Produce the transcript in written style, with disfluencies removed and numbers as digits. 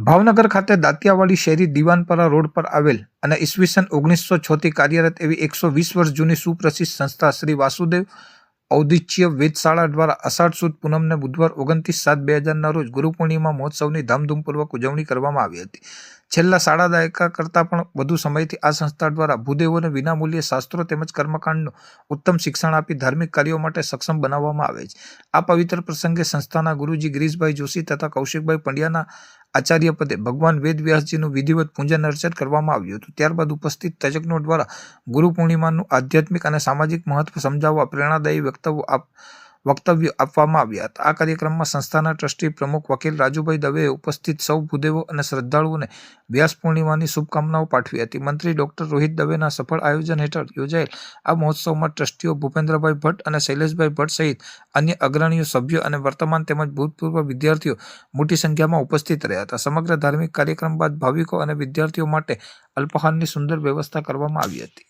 ભાવનગર ખાતે દાંતિયાવાડી શેરી દિવાનપરા રોડ પર આવેલ અને ઈસવીસન 1906 થી કાર્યરત એવી 120 વર્ષ જૂની સુપ્રસિદ્ધ સંસ્થા શ્રી વાસુદેવ ઔદિચ્ય વેધશાળા દ્વારા અષાઢ સુદ પૂનમને બુધવાર 29/7/2000 રોજ ગુરુ પૂર્ણિમા મહોત્સવની ધામધૂમપૂર્વક ઉજવણી કરવામાં આવી હતી. છેલ્લા સાડા દાયકા કરતાં પણ વધુ સમયથી આ સંસ્થા દ્વારા ભૂદેવોને વિનામૂલ્યે શાસ્ત્રો તેમજ કર્મકાંડનું ઉત્તમ શિક્ષણ આપી ધાર્મિક કાર્યો માટે સક્ષમ બનાવવામાં આવે છે. આ પવિત્ર પ્રસંગે સંસ્થાના ગુરુજી ગિરીશભાઈ જોશી તથા કૌશિકભાઈ પંડ્યાના આચાર્ય પદે ભગવાન વેદ વ્યાસજીનું વિધિવત પૂજન અર્ચન કરવામાં આવ્યું હતું. ત્યારબાદ ઉપસ્થિત તજજ્ઞો દ્વારા ગુરુ પૂર્ણિમાનું આધ્યાત્મિક અને સામાજિક મહત્વ સમજાવવા પ્રેરણાદાયી વક્તવ્યો આપવામાં આવ્યા હતા. આ કાર્યક્રમમાં સંસ્થાના ટ્રસ્ટી પ્રમુખ વકીલ રાજુભાઈ દવેએ ઉપસ્થિત સૌ ભૂદેવો અને શ્રદ્ધાળુઓને વ્યાસ પૂર્ણિમાની શુભકામનાઓ પાઠવી હતી. મંત્રી ડોક્ટર રોહિત દવેના સફળ આયોજન હેઠળ યોજાયેલ આ મહોત્સવમાં ટ્રસ્ટીઓ ભૂપેન્દ્રભાઈ ભટ્ટ અને શૈલેષભાઈ ભટ્ટ સહિત અન્ય અગ્રણીઓ, સભ્યો અને વર્તમાન તેમજ ભૂતપૂર્વ વિદ્યાર્થીઓ મોટી સંખ્યામાં ઉપસ્થિત રહ્યા હતા. સમગ્ર ધાર્મિક કાર્યક્રમ બાદ ભાવિકો અને વિદ્યાર્થીઓ માટે અલ્પાહારની સુંદર વ્યવસ્થા કરવામાં આવી હતી.